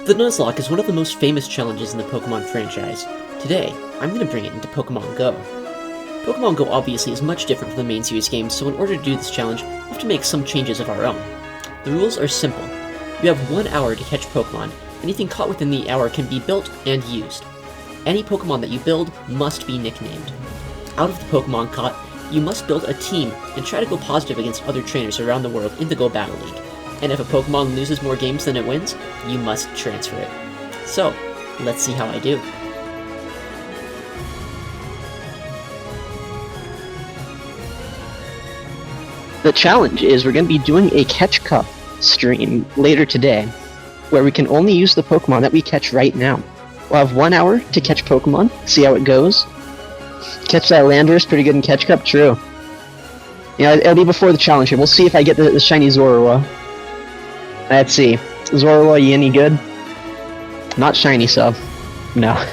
The Nuzlocke is one of the most famous challenges in the Pokemon franchise. Today, I'm going to bring it into Pokemon Go. Pokemon Go obviously is much different from the main series games, so in order to do this challenge, we have to make some changes of our own. The rules are simple. You have 1 hour to catch Pokemon. Anything caught within the hour can be built and used. Any Pokemon that you build must be nicknamed. Out of the Pokemon caught, you must build a team and try to go positive against other trainers around the world in the Go Battle League. And if a Pokemon loses more games than it wins, you must transfer it. So, let's see how I do. The challenge is we're going to be doing a Catch Cup stream later today, where we can only use the Pokemon that we catch right now. We'll have 1 hour to catch Pokemon, see how it goes. Catch that Landorus, pretty good in Catch Cup, true. Yeah, it'll be before the challenge here. We'll see if I get the shiny Zorua. Let's see. Zorua, you any good? Not shiny, so no.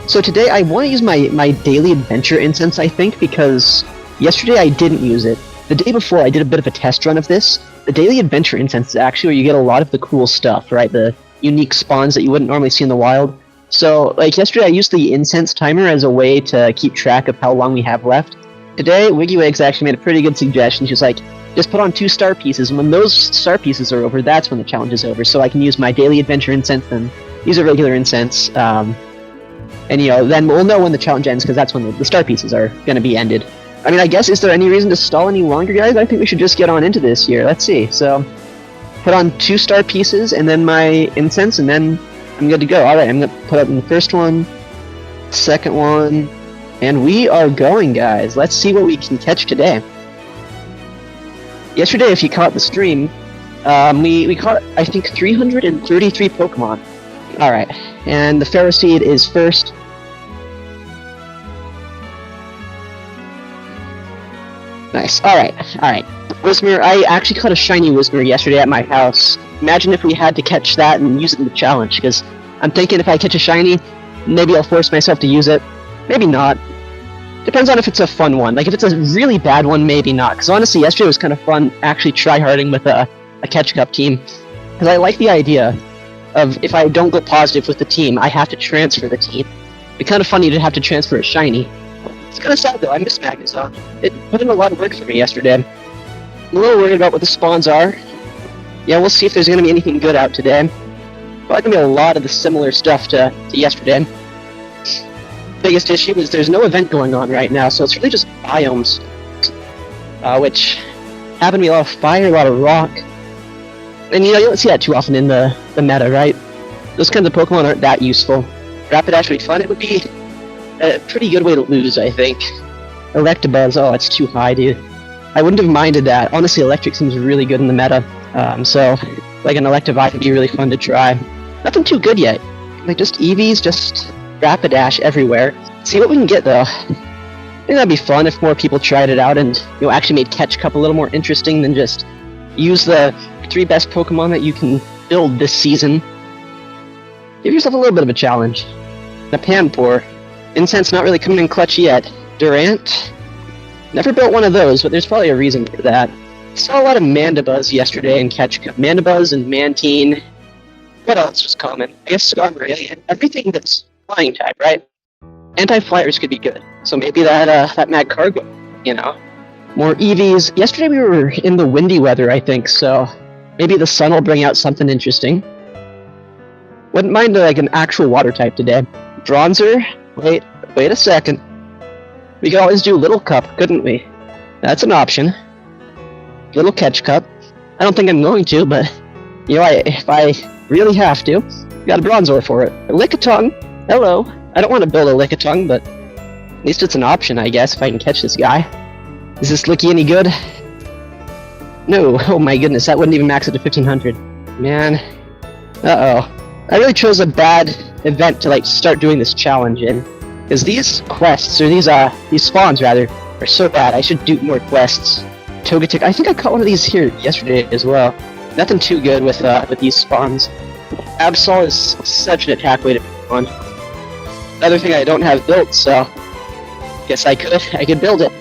So today I want to use my daily adventure incense, I think, because yesterday I didn't use it. The day before I did a bit of a test run of this. The daily adventure incense is actually where you get a lot of the cool stuff, right? The unique spawns that you wouldn't normally see in the wild. So, like yesterday I used the incense timer as a way to keep track of how long we have left. Today, WiggyWigs actually made a pretty good suggestion. She was like, just put on 2 star pieces, and when those star pieces are over, that's when the challenge is over. So I can use my daily adventure incense, then use a regular incense, and then we'll know when the challenge ends, because that's when the star pieces are going to be ended. I mean, I guess, is there any reason to stall any longer, guys? I think we should just get on into this here. Let's see. So, put on 2 star pieces, and then my incense, and then I'm good to go. Alright, I'm going to put up in the first one, second one, and we are going, guys. Let's see what we can catch today. Yesterday, if you caught the stream, we caught, I think, 333 Pokemon. Alright, and the Ferroseed is first. Nice. Alright. Whismur, I actually caught a shiny Whismur yesterday at my house. Imagine if we had to catch that and use it in the challenge, because I'm thinking if I catch a shiny, maybe I'll force myself to use it. Maybe not. Depends on if it's a fun one. Like, if it's a really bad one, maybe not. Because honestly, yesterday was kind of fun actually tryharding with a Catch Cup team. Because I like the idea of if I don't go positive with the team, I have to transfer the team. It'd be kind of funny to have to transfer a shiny. It's kind of sad though, I miss Magnezone. It put in a lot of work for me yesterday. I'm a little worried about what the spawns are. Yeah, we'll see if there's going to be anything good out today. Probably going to be a lot of the similar stuff to yesterday. Biggest issue is there's no event going on right now, so it's really just biomes. Which happen to be a lot of fire, a lot of rock. And you don't see that too often in the meta, right? Those kinds of Pokemon aren't that useful. Rapidash would be fun. It would be a pretty good way to lose, I think. Electabuzz, oh, it's too high, dude. I wouldn't have minded that. Honestly, Electric seems really good in the meta. So, like an Electivire would be really fun to try. Nothing too good yet. Like, just Eevees, just Rapidash everywhere. See what we can get, though. I think that'd be fun if more people tried it out and, actually made Catch Cup a little more interesting than just use the 3 best Pokemon that you can build this season. Give yourself a little bit of a challenge. A Panpour. Incense not really coming in clutch yet. Durant. Never built one of those, but there's probably a reason for that. Saw a lot of Mandibuzz yesterday in Catch Cup. Mandibuzz and Mantine. What else was common? I guess Skarmory. Everything that's flying type, right? Anti-flyers could be good. So maybe that Mad Cargo, More Eevees. Yesterday we were in the windy weather, I think, so maybe the sun will bring out something interesting. Wouldn't mind like an actual water type today. Bronzer. Wait a second. We could always do Little Cup, couldn't we? That's an option. Little Catch Cup. I don't think I'm going to, but if I really have to, got a Bronzor for it. A Lickitung. Hello. I don't want to build a Lickitung, but at least it's an option, I guess, if I can catch this guy. Is this Licky any good? No. Oh my goodness, that wouldn't even max it to 1500. Man. Uh-oh. I really chose a bad event to start doing this challenge in. Because these quests, or these spawns rather, are so bad. I should do more quests. Togetic, I think I caught one of these here yesterday as well. Nothing too good with these spawns. Absol is such an attack weighted one. Another thing I don't have built, so guess I could build it.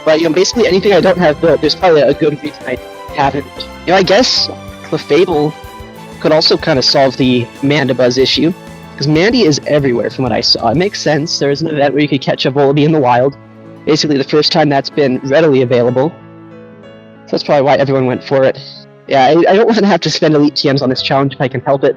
But basically anything I don't have built, there's probably a good reason I haven't. I guess Clefable could also kind of solve the Mandibuzz issue, because Mandy is everywhere from what I saw. It makes sense. There is an event where you could catch a Volibee in the wild. Basically the first time that's been readily available. So that's probably why everyone went for it. Yeah, I don't want to have to spend Elite TMs on this challenge if I can help it.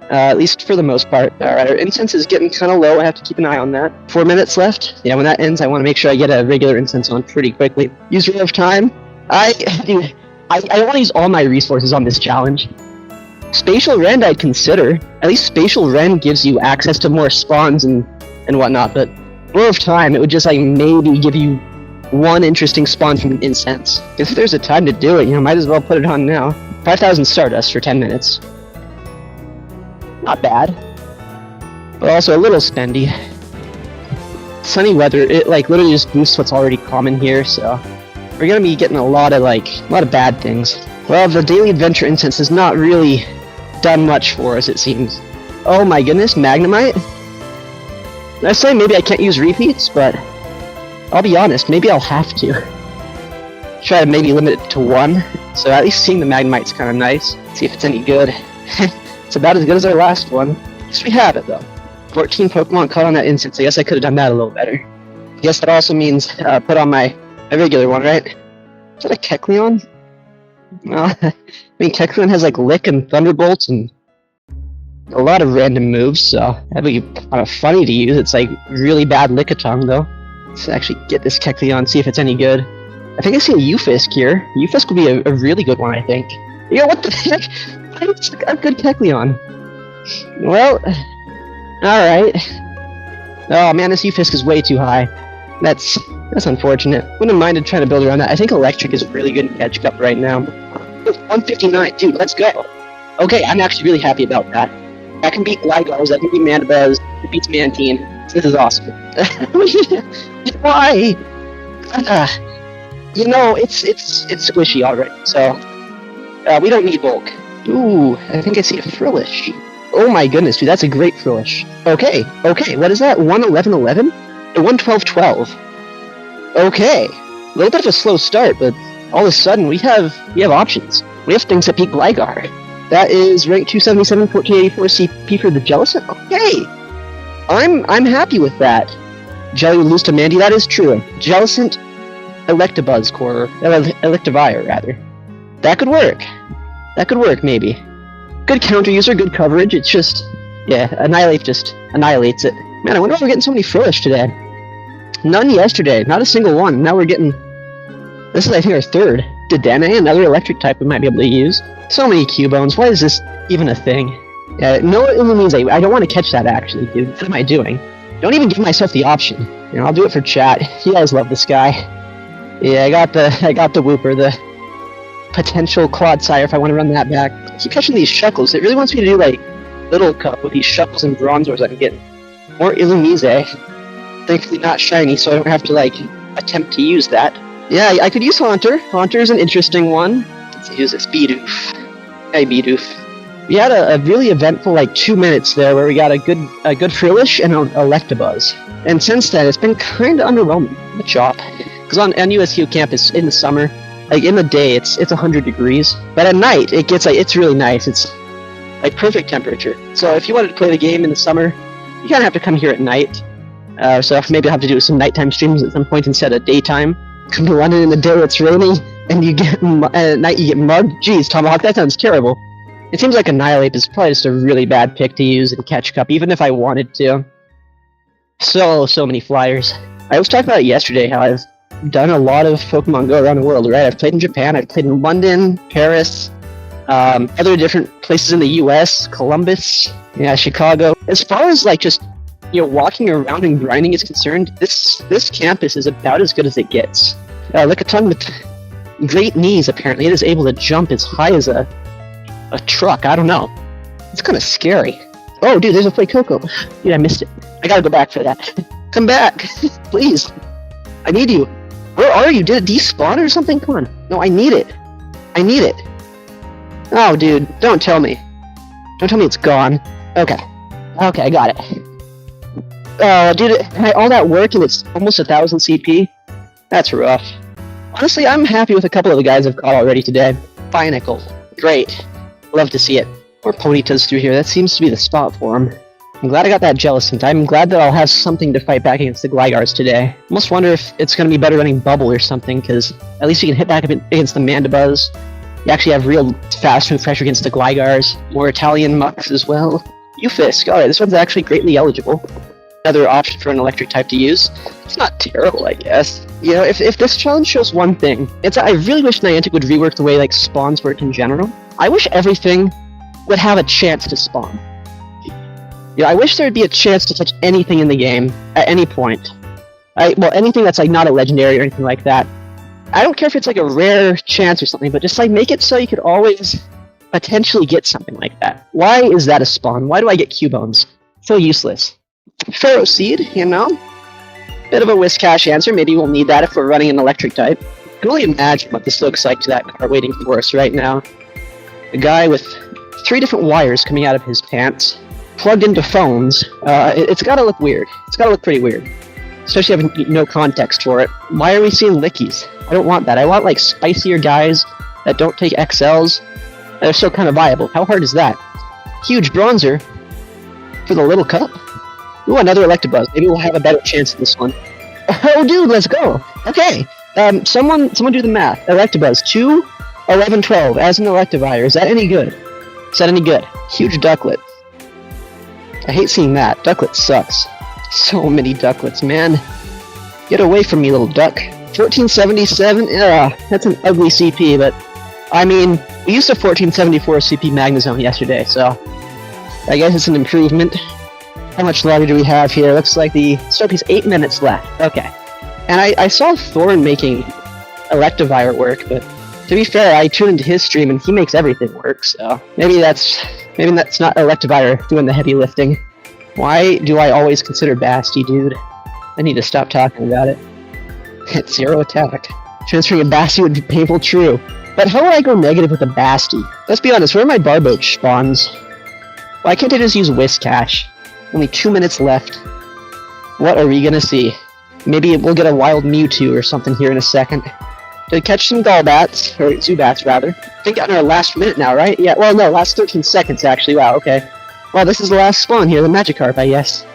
At least for the most part. Alright, our incense is getting kind of low. I have to keep an eye on that. 4 minutes left. Yeah, when that ends, I want to make sure I get a regular incense on pretty quickly. Use Ray of Time. I don't want to use all my resources on this challenge. Spatial Rend I'd consider. At least Spatial Rend gives you access to more spawns and whatnot, but Ray of Time, it would just like maybe give you one interesting spawn from incense. If there's a time to do it, might as well put it on now. 5,000 Stardust for 10 minutes. Not bad. But also a little spendy. Sunny weather, it like literally just boosts what's already common here, so we're gonna be getting a lot of bad things. Well, the daily adventure incense has not really done much for us, it seems. Oh my goodness, Magnemite? I say maybe I can't use repeats, but I'll be honest, maybe I'll have to. Try to maybe limit it to 1, so at least seeing the Magnemite's kind of nice. See if it's any good. It's about as good as our last one. At least we have it, though. 14 Pokemon caught on that instance. I guess I could have done that a little better. I guess that also means put on my regular one, right? Is that a Kecleon? Well, I mean, Kecleon has like Lick and Thunderbolt and a lot of random moves, so that'd be kind of funny to use. It's like really bad Lickitung, though. Let's actually get this Kecleon, see if it's any good. I think I see a Ufisk here. Ufisk would be a really good one, I think. Yeah, what the heck? A good Kecleon. Well, alright. Oh man, this Ufisk is way too high. That's unfortunate. Wouldn't have minded trying to build around that. I think Electric is really good in Catch Cup right now. 159, dude, let's go. Okay, I'm actually really happy about that. That can beat Gligar's, that can beat Mandibuzz, it beats Mantine. This is awesome. Why? It's squishy already, so we don't need bulk. Ooh, I think I see a Frillish. Oh my goodness, dude, that's a great Frillish. Okay, what is that? 11111? 11212. Okay, a little bit of a slow start, but all of a sudden we have options. We have things that beat Gligar. That is rank 277, 1484 CP for the Jellicent. Okay, I'm happy with that. Jelly would lose to Mandy, that is true. Jellicent, Electabuzz core, Electivire rather. That could work. That could work, maybe. Good counter user, good coverage, it's just... Yeah, Annihilate just annihilates it. Man, I wonder why we're getting so many Frillish today. None yesterday, not a single one. Now we're getting... This is, I think, our third. Dedenne, another electric type we might be able to use. So many Cubones, why is this even a thing? Yeah, no Illumise, I don't want to catch that actually, dude. What am I doing? Don't even give myself the option. I'll do it for chat. You guys love this guy. Yeah, I got the Wooper, the potential Clodsire if I want to run that back. I keep catching these Shuckles. It really wants me to do like Little Cup with these Shuckles and Bronzors I can get. More Illumise. Thankfully not shiny, so I don't have to like attempt to use that. Yeah, I could use Haunter. Haunter is an interesting one. Let's use this Bidoof. Hey Bidoof. We had a really eventful 2 minutes there where we got a good Frillish and an Electabuzz. And since then, it's been kind of underwhelming. The chop. Because on USU campus in the summer, in the day it's 100 degrees, but at night it gets it's really nice. It's like perfect temperature. So if you wanted to play the game in the summer, you kind of have to come here at night. So maybe I'll have to do some nighttime streams at some point instead of daytime. Come to London in the day it's raining, and you get at night you get mugged. Jeez, Tomahawk, that sounds terrible. It seems like Annihilate is probably just a really bad pick to use in Catch Cup, even if I wanted to. So many flyers. I was talking about it yesterday, how I've done a lot of Pokemon Go around the world, right? I've played in Japan, I've played in London, Paris, other different places in the US, Columbus, yeah, Chicago. As far as just walking around and grinding is concerned, this campus is about as good as it gets. Lickitung with great knees, apparently. It is able to jump as high as a truck. I don't know. It's kind of scary. Oh, dude, there's a Fuecoco. Dude, I missed it. I gotta go back for that. Come back, please. I need you. Where are you? Did it despawn or something? Come on. No, I need it. I need it. Oh, dude, don't tell me. Don't tell me it's gone. Okay. Okay, I got it. Dude, all that work and it's almost 1,000 CP? That's rough. Honestly, I'm happy with a couple of the guys I've caught already today. Binacle. Great. Love to see it. More Ponytas through here. That seems to be the spot for him. I'm glad I got that Jellicent. I'm glad that I'll have something to fight back against the Glygars today. Almost wonder if it's going to be better running Bubble or something, because at least you can hit back a bit against the Mandibuzz. You actually have real fast move pressure against the Glygars. More Italian Mucks as well. Ufisk. Alright, this one's actually greatly eligible. Another option for an electric type to use. It's not terrible, I guess. You know, if this challenge shows one thing, it's I really wish Niantic would rework the way, like, spawns work in general. I wish everything would have a chance to spawn. Yeah, I wish there would be a chance to catch anything in the game, at any point. Well, anything that's, like, not a legendary or anything like that. I don't care if it's, like, a rare chance or something, but just, like, make it so you could always potentially get something like that. Why is that a spawn? Why do I get Cubone? So useless. Pharaoh Seed, you know? Bit of a Whiscash answer. Maybe we'll need that if we're running an electric type. I can only imagine what this looks like to that car waiting for us right now. A guy with 3 different wires coming out of his pants, plugged into phones. It's gotta look weird. It's gotta look pretty weird. Especially having no context for it. Why are we seeing Lickies? I don't want that. I want, like, spicier guys that don't take XLs, that are still kind of viable. How hard is that? Huge Bronzer for the little cup. Ooh, another Electabuzz. Maybe we'll have a better chance at this one. Oh, dude, let's go! Okay, someone do the math. Electabuzz, 2, 11, 12, as an Electivire. Is that any good? Is that any good? Huge Ducklet. I hate seeing that. Ducklet sucks. So many Ducklets, man. Get away from me, little duck. 1477? That's an ugly CP, but... I mean, we used a 1474 CP Magnezone yesterday, so... I guess it's an improvement. How much longer do we have here? Looks like the Soapy's 8 minutes left. Okay. And I saw Thorn making Electivire work, but to be fair, I tuned into his stream and he makes everything work, so maybe that's not Electivire doing the heavy lifting. Why do I always consider Basti, dude? I need to stop talking about it. It's 0 attack. Transferring a Basti would be painful, true. But how would I go negative with a Basti? Let's be honest, where are my Barboach spawns? Why can't I just use Whiscash? Only 2 minutes left. What are we gonna see? Maybe we'll get a wild Mewtwo or something here in a second. Did I catch some Golbats? Or Zubats, rather. I think on our last minute now, right? Yeah, well, no, last 13 seconds, actually. Wow, okay. Well, this is the last spawn here, the Magikarp, I guess.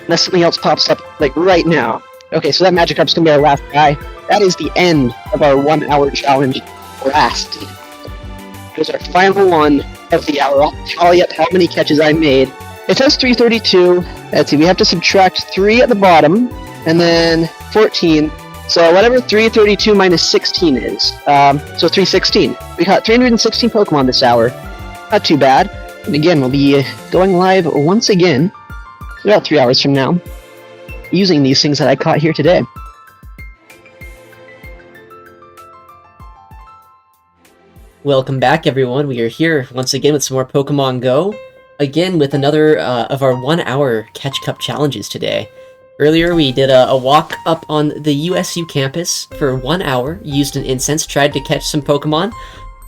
Unless something else pops up, like, right now. Okay, so that Magikarp's gonna be our last guy. That is the end of our 1-hour challenge. Last. It was our final one of the hour. I'll tally up how many catches I made. It says 332. Let's see, we have to subtract 3 at the bottom, and then 14. So whatever 332 minus 16 is. So 316. We caught 316 Pokemon this hour. Not too bad. And again, we'll be going live once again, about 3 hours from now, using these things that I caught here today. Welcome back, everyone. We are here once again with some more Pokemon Go. Again, with another of our 1-hour Catch Cup challenges today. Earlier, we did a walk up on the USU campus for 1 hour, used an incense, tried to catch some Pokemon.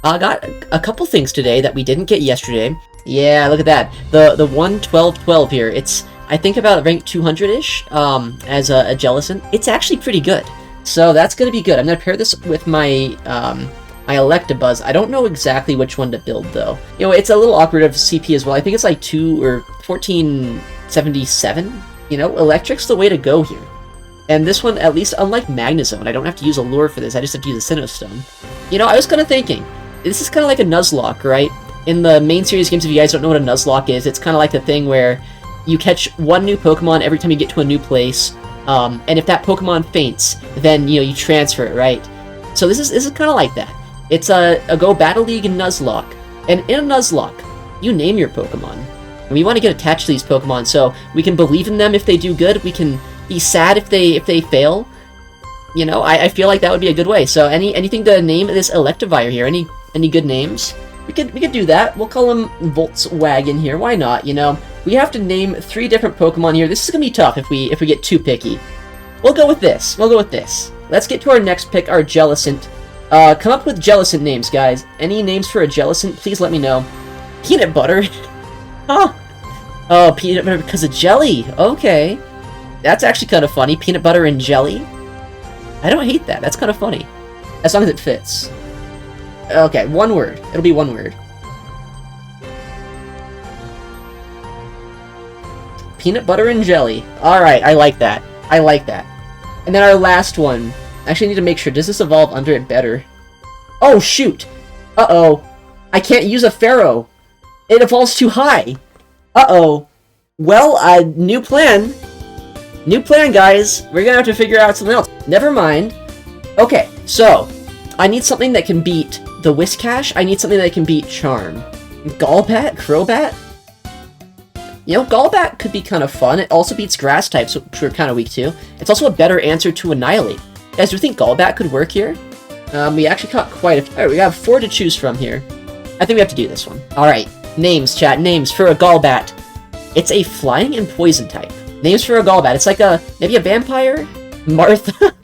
Got a couple things today that we didn't get yesterday. Yeah, look at that. The 1-12-12 here. It's, I think, about rank 200-ish as a Jellicent. It's actually pretty good. So that's going to be good. I'm going to pair this with my my Electabuzz. I don't know exactly which one to build, though. You know, it's a little awkward of CP as well. I think it's like 2 or 1477. You know, Electric's the way to go here. And this one, at least, unlike Magnezone, I don't have to use a lure for this. I just have to use a Sinnoh Stone. You know, I was kind of thinking, this is kind of like a Nuzlocke, right? In the main series games, if you guys don't know what a Nuzlocke is, it's kind of like the thing where you catch one new Pokemon every time you get to a new place. And if that Pokemon faints, then, you know, you transfer it, right? So this is kind of like that. It's a Go Battle League Nuzlocke. And in a Nuzlocke, you name your Pokemon. And we want to get attached to these Pokemon, so we can believe in them if they do good. We can be sad if they fail. You know, I feel like that would be a good way. So anything to name this Electivire here? Any good names? We could do that. We'll call him Volkswagen here. Why not? You know, we have to name 3 different Pokemon here. This is gonna be tough if we get too picky. We'll go with this. Let's get to our next pick, our Jellicent. Come up with Jellicent names, guys. Any names for a Jellicent? Please let me know. Peanut butter. Huh? Oh, peanut butter because of jelly. Okay. That's actually kind of funny. Peanut butter and jelly. I don't hate that. That's kind of funny. As long as it fits. Okay, one word. It'll be one word. Peanut butter and jelly. Alright, I like that. I like that. And then our last one. Actually, I need to make sure. Does this evolve under it better? Oh, shoot! Uh-oh. I can't use a Pharaoh. It evolves too high. Uh-oh. Well, new plan. New plan, guys. We're gonna have to figure out something else. Never mind. Okay, so I need something that can beat the Whiscash. I need something that can beat Charm. Golbat? Crobat? You know, Golbat could be kind of fun. It also beats Grass types, which we're kind of weak to. It's also a better answer to Annihilate. Guys, do you think Golbat could work here? We actually caught quite a few. Alright, we have 4 to choose from here. I think we have to do this one. Alright, names, chat. Names for a Golbat. It's a flying and poison type. Names for a Golbat. It's like maybe a vampire? Martha?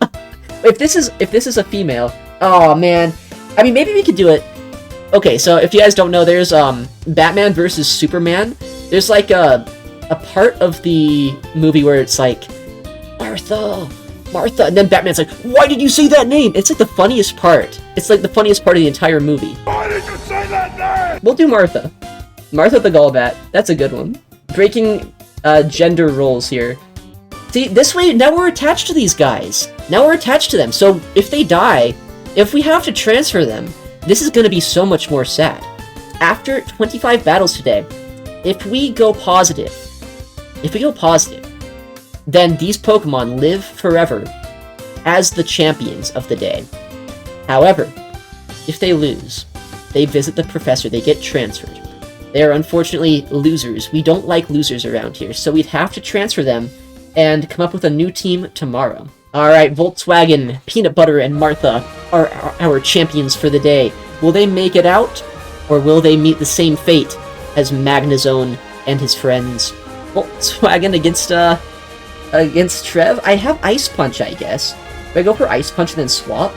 if this is a female, oh man. I mean, maybe we could do it. Okay, so if you guys don't know, there's Batman versus Superman. There's like a part of the movie where it's like, Martha, and then Batman's like, why did you say that name? It's like the funniest part. It's like the funniest part of the entire movie. Why did you say that name? We'll do Martha. Martha the Golbat. That's a good one. Breaking gender roles here. See, this way, now we're attached to these guys. Now we're attached to them, so if they die, if we have to transfer them, this is going to be so much more sad. After 25 battles today, if we go positive, then these Pokemon live forever as the champions of the day. However, if they lose, they visit the professor, they get transferred. They are unfortunately losers. We don't like losers around here, so we'd have to transfer them and come up with a new team tomorrow. Alright, Volkswagen, Peanut Butter, and Martha are our champions for the day. Will they make it out, or will they meet the same fate as Magnezone and his friends? Volkswagen against Trev? I have Ice Punch, I guess. Do I go for Ice Punch and then swap?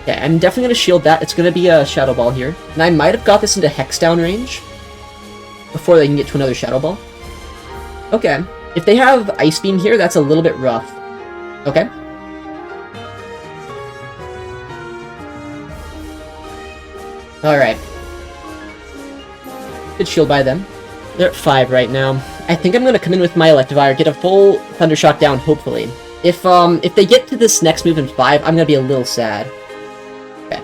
Okay, I'm definitely going to shield that. It's going to be a Shadow Ball here. And I might have got this into Hex Down range before they can get to another Shadow Ball. Okay. If they have Ice Beam here, that's a little bit rough. Okay. Alright. Good shield by them. They're at 5 right now. I think I'm going to come in with my Electivire, get a full Thundershock down, hopefully. If they get to this next move in 5, I'm going to be a little sad. Okay.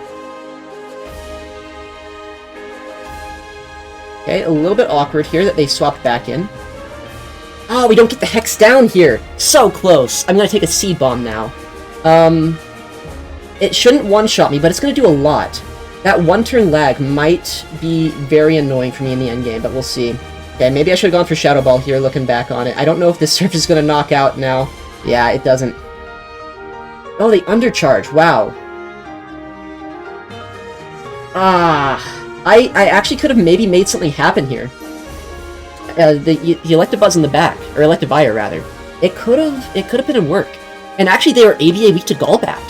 Okay, a little bit awkward here that they swapped back in. Oh, we don't get the Hex down here! So close! I'm gonna take a Seed Bomb now. It shouldn't one-shot me, but it's gonna do a lot. That one-turn lag might be very annoying for me in the endgame, but we'll see. Okay, maybe I should have gone for Shadow Ball here, looking back on it. I don't know if this Surf is gonna knock out now. Yeah, it doesn't. Oh, they undercharge, wow. I actually could have maybe made something happen here. The Electabuzz in the back, or Electivire rather. It could have been in work. And actually they were ABA weak to Golbat.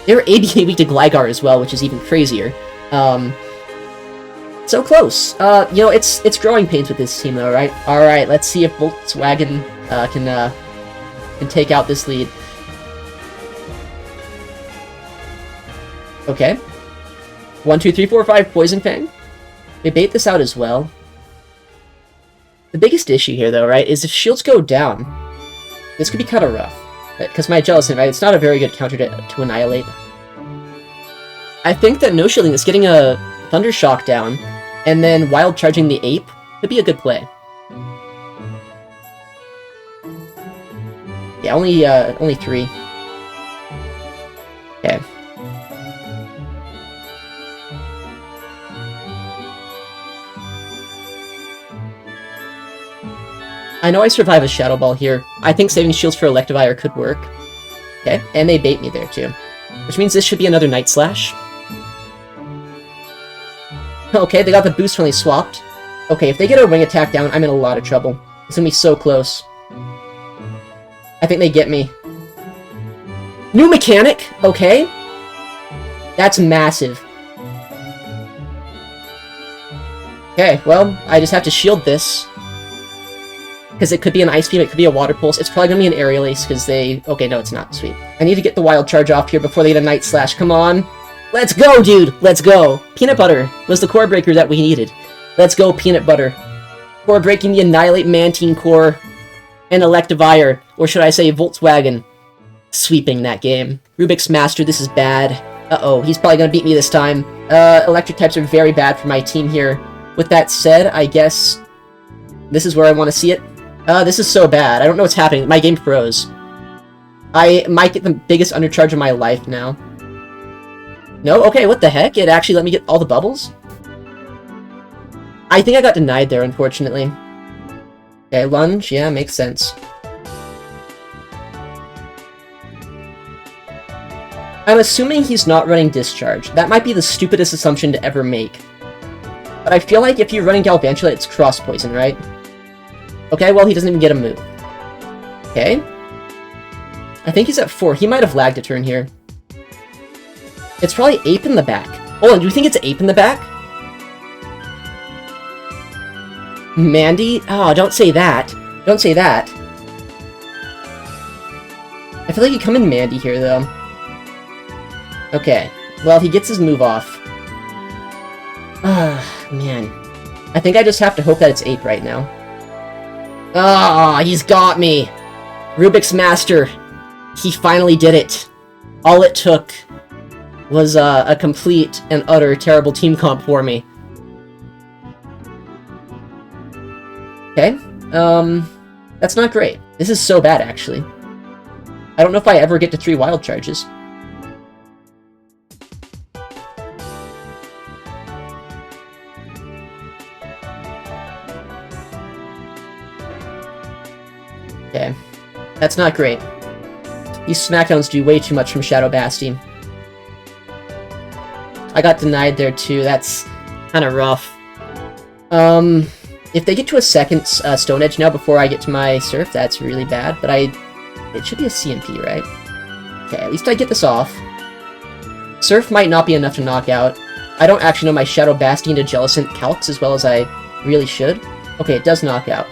They were ABA weak to Gligar as well, which is even crazier. So close. You know, it's growing pains with this team though, right? Alright, let's see if Volkswagen can take out this lead. Okay. 1, 2, 3, 4, 5, Poison Fang. They bait this out as well. The biggest issue here, though, right, is if shields go down, this could be kind of rough. Because my Jellicent, right, it's not a very good counter to Annihilate. I think that no-shielding is getting a Thundershock down, and then Wild Charging the Ape could be a good play. Yeah, only 3. Okay. I know I survive a Shadow Ball here. I think saving shields for Electivire could work. Okay, and they bait me there too. Which means this should be another Night Slash. Okay, they got the boost when they swapped. Okay, if they get a Wing Attack down, I'm in a lot of trouble. It's gonna be so close. I think they get me. New Mechanic! Okay. That's massive. Okay, well, I just have to shield this. Because it could be an Ice Beam, it could be a Water Pulse. It's probably going to be an Aerial Ace, because they... Okay, no, it's not. Sweet. I need to get the Wild Charge off here before they get a Night Slash. Come on! Let's go, dude! Let's go! Peanut Butter was the core breaker that we needed. Let's go, Peanut Butter. Core breaking the Annihilate Mantine Core and Electivire, or should I say Volkswagen, sweeping that game. Rubik's Master, this is bad. Uh-oh, he's probably gonna beat me this time. Electric types are very bad for my team here. With that said, I guess this is where I want to see it. This is so bad. I don't know what's happening. My game froze. I might get the biggest undercharge of my life now. No? Okay, what the heck? It actually let me get all the bubbles? I think I got denied there, unfortunately. Okay, lunge. Yeah, makes sense. I'm assuming he's not running Discharge. That might be the stupidest assumption to ever make. But I feel like if you're running Galvantula, it's Cross Poison, right? Okay, well, he doesn't even get a move. Okay. I think he's at 4. He might have lagged a turn here. It's probably Ape in the back. Hold on, do you think it's Ape in the back? Mandy? Oh, don't say that. Don't say that. I feel like you come in Mandy here, though. Okay. Well, he gets his move off. Ah, man. I think I just have to hope that it's Ape right now. Ah, he's got me! Rubik's Master. He finally did it. All it took was a complete and utter terrible team comp for me. Okay. That's not great. This is so bad, actually. I don't know if I ever get to 3 wild charges. Okay. That's not great. These Smackdowns do way too much from Shadow Basti. I got denied there too, that's kinda rough. If they get to a second Stone Edge now before I get to my Surf, that's really bad, but it should be a CMP, right? Okay, at least I get this off. Surf might not be enough to knock out. I don't actually know my Shadow Basti into Jellicent calcs as well as I really should. Okay, it does knock out.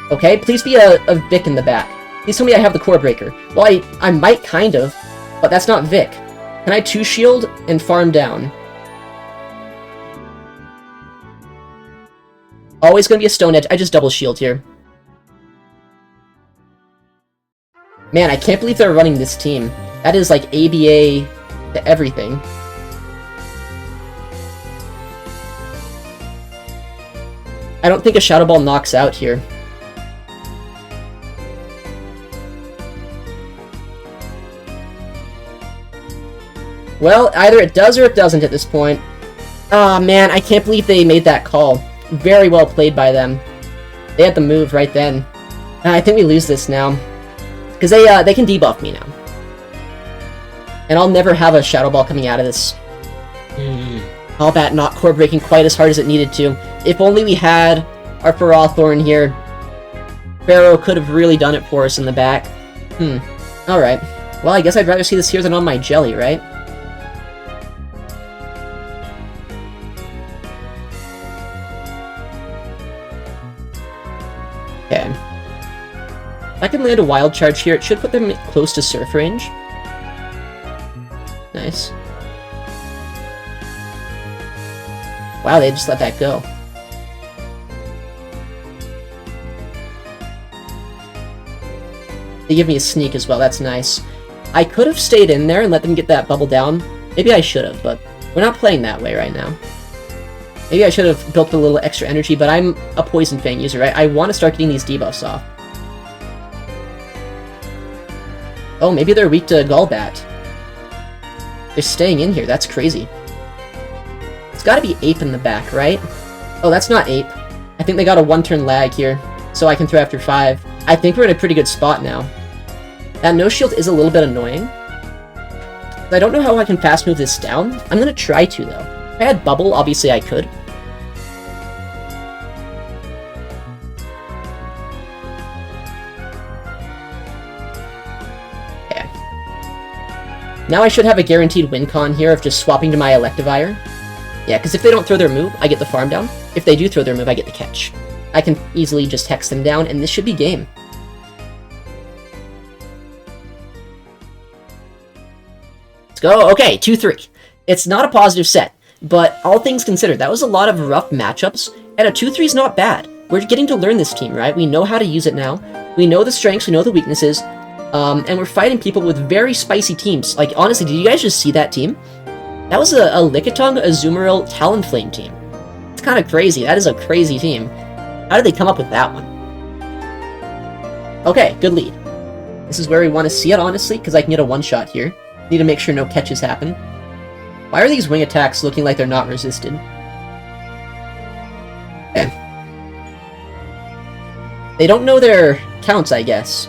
Okay, please be a Vic in the back. Please tell me I have the Core Breaker. Well, I might kind of, but that's not Vic. Can I 2-shield and farm down? Always gonna be a Stone Edge. I just double shield here. Man, I can't believe they're running this team. That is like ABA to everything. I don't think a Shadow Ball knocks out here. Well, either it does or it doesn't at this point. Ah, man, I can't believe they made that call. Very well played by them. They had the move right then. I think we lose this now. Because they can debuff me now. And I'll never have a Shadow Ball coming out of this. All that not core breaking quite as hard as it needed to. If only we had our Ferrothorn here. Pharaoh could have really done it for us in the back. Alright. Well, I guess I'd rather see this here than on my Jelly, right? Okay. If I can land a Wild Charge here, it should put them close to Surf range. Nice. Wow, they just let that go. They give me a sneak as well, that's nice. I could have stayed in there and let them get that bubble down. Maybe I should have, but we're not playing that way right now. Maybe I should have built a little extra energy, but I'm a Poison Fang user, right? I want to start getting these debuffs off. Oh, maybe they're weak to Golbat. They're staying in here, that's crazy. It's gotta be Ape in the back, right? Oh, that's not Ape. I think they got a 1-turn lag here, so I can throw after 5. I think we're in a pretty good spot now. That no-shield is a little bit annoying. I don't know how I can fast move this down. I'm gonna try to, though. If I had Bubble, obviously I could. Okay. Now I should have a guaranteed win con here of just swapping to my Electivire. Yeah, because if they don't throw their move, I get the farm down. If they do throw their move, I get the catch. I can easily just hex them down, and this should be game. Let's go. Okay, 2-3. It's not a positive set. But all things considered, that was a lot of rough matchups, and a 2-3 is not bad. We're getting to learn this team, right? We know how to use it now. We know the strengths, we know the weaknesses, and we're fighting people with very spicy teams. Like, honestly, did you guys just see that team? That was a Lickitung, Azumarill, Talonflame team. It's kind of crazy. That is a crazy team. How did they come up with that one? Okay, good lead. This is where we want to see it, honestly, because I can get a one-shot here. Need to make sure no catches happen. Why are these wing attacks looking like they're not resisted? Okay. They don't know their counts, I guess.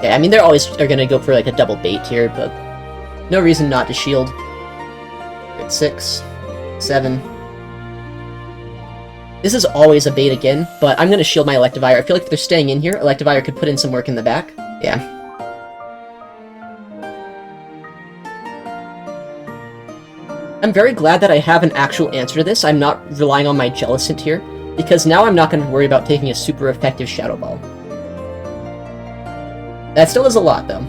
Yeah, I mean, they're always gonna go for like a double bait here, but no reason not to shield. At 6, 7. This is always a bait again, but I'm gonna shield my Electivire. I feel like if they're staying in here, Electivire could put in some work in the back. Yeah. I'm very glad that I have an actual answer to this. I'm not relying on my Jellicent here, because now I'm not going to worry about taking a super effective Shadow Ball. That still is a lot, though.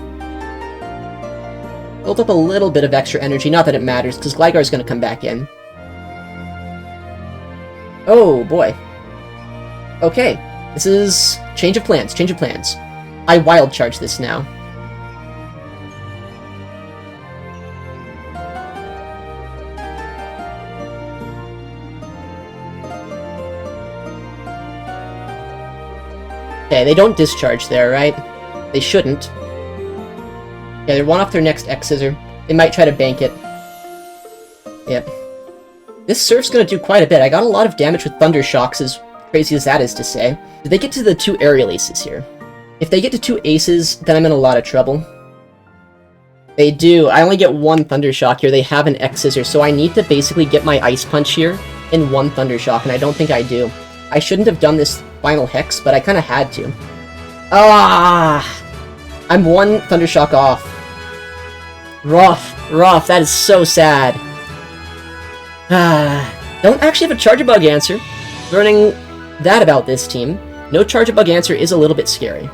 Built up a little bit of extra energy, not that it matters, because Gligar's going to come back in. Oh, boy. Okay, this is... change of plans, change of plans. I Wild Charge this now. Okay, they don't discharge there, right? They shouldn't. Okay, they want off their next X-Scissor. They might try to bank it. Yep. This Surf's gonna do quite a bit. I got a lot of damage with Thunder Shocks, as crazy as that is to say. Did they get to the 2 Aerial Aces here? If they get to 2 Aces, then I'm in a lot of trouble. They do. I only get 1 Thunder Shock here. They have an X-Scissor, so I need to basically get my Ice Punch here in 1 Thunder Shock, and I don't think I do. I shouldn't have done this final Hex, but I kind of had to. Ah! I'm 1 Thunder Shock off. Rough. That is so sad. Don't actually have a Charge-a-Bug answer. Learning that about this team. No Charge-a-Bug answer is a little bit scary.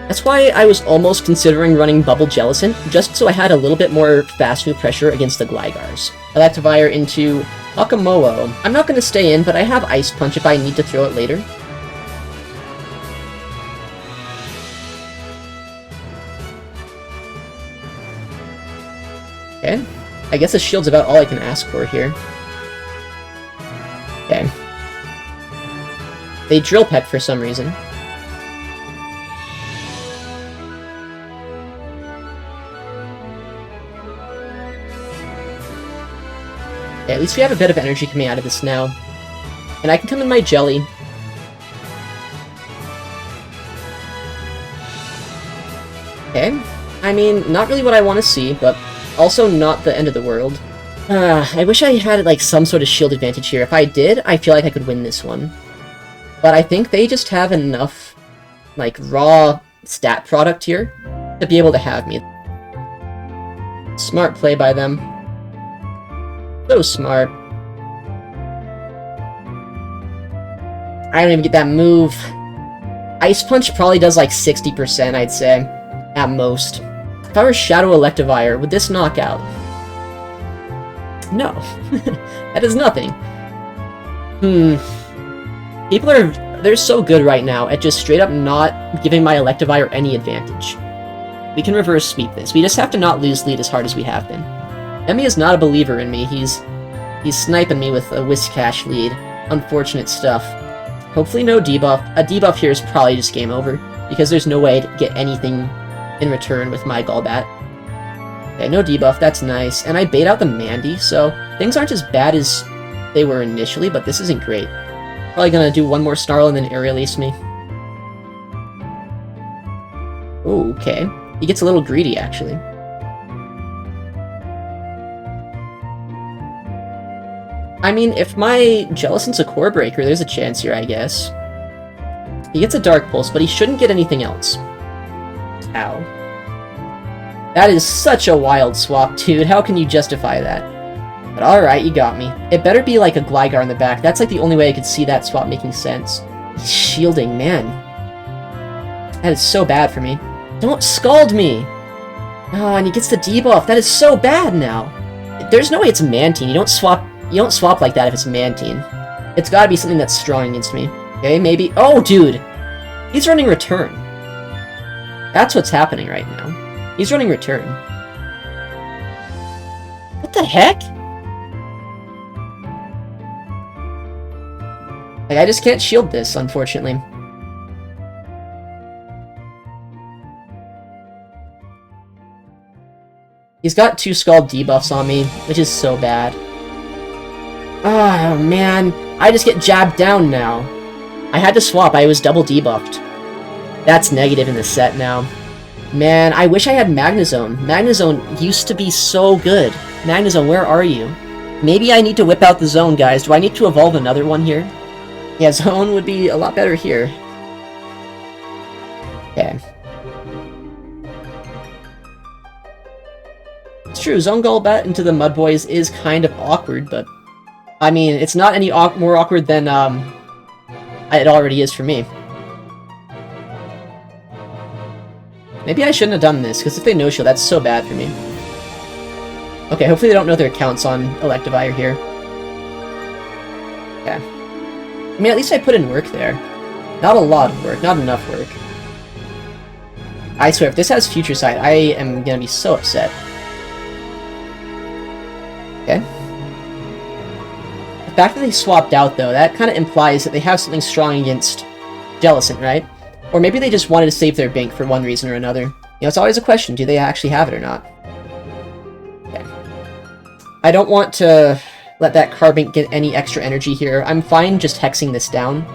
That's why I was almost considering running Bubble Jellicent, just so I had a little bit more fast move pressure against the Glygars. Electivire into Akamoa. I'm not going to stay in, but I have Ice Punch if I need to throw it later. Okay. I guess a shield's about all I can ask for here. Okay. They Drill Peck for some reason. Okay, at least we have a bit of energy coming out of this now. And I can come in my Jelly. Okay. I mean, not really what I want to see, but also not the end of the world. I wish I had, like, some sort of shield advantage here. If I did, I feel like I could win this one. But I think they just have enough, like, raw stat product here to be able to have me. Smart play by them. So smart. I don't even get that move. Ice Punch probably does like 60%, I'd say. At most. If I were Shadow Electivire, would this knock out? No. That is nothing. People they're so good right now at just straight up not giving my Electivire any advantage. We can reverse sweep this. We just have to not lose lead as hard as we have been. Emmy is not a believer in me. He's sniping me with a Whiscash lead. Unfortunate stuff. Hopefully no debuff. A debuff here is probably just game over, because there's no way to get anything in return with my Golbat. Okay, no debuff, that's nice. And I bait out the Mandy, so things aren't as bad as they were initially, but this isn't great. Probably gonna do one more Snarl and then Aerial Ace me. Oh, okay. He gets a little greedy, actually. I mean, if my Jellicent's a Core Breaker, there's a chance here, I guess. He gets a Dark Pulse, but he shouldn't get anything else. Ow. That is such a wild swap, dude. How can you justify that? But alright, you got me. It better be like a Gligar in the back. That's like the only way I could see that swap making sense. He's shielding, man. That is so bad for me. Don't scald me! Oh, and he gets the debuff. That is so bad now. There's no way it's Mantine. You don't swap like that if it's Mantine. It's gotta be something that's strong against me. Okay, maybe. Oh, dude! He's running Return. That's what's happening right now. He's running Return. What the heck? Like, I just can't shield this, unfortunately. He's got 2 Scald debuffs on me, which is so bad. Oh, man. I just get jabbed down now. I had to swap. I was double debuffed. That's negative in the set now. Man, I wish I had Magnezone. Magnezone used to be so good. Magnezone, where are you? Maybe I need to whip out the Zone, guys. Do I need to evolve another one here? Yeah, Zone would be a lot better here. Okay. It's true, Zone Golbat into the Mud Boys is kind of awkward, but... I mean, it's not any more awkward than, it already is for me. Maybe I shouldn't have done this, because if they no-shield, that's so bad for me. Okay, hopefully they don't know their accounts on Electivire here. Okay. I mean, at least I put in work there. Not a lot of work, not enough work. I swear, if this has Future Sight, I am gonna be so upset. Okay. The fact that they swapped out, though, that kind of implies that they have something strong against Jellicent, right? Or maybe they just wanted to save their Bink for one reason or another. You know, it's always a question, do they actually have it or not? Okay. I don't want to let that Carbink get any extra energy here. I'm fine just hexing this down.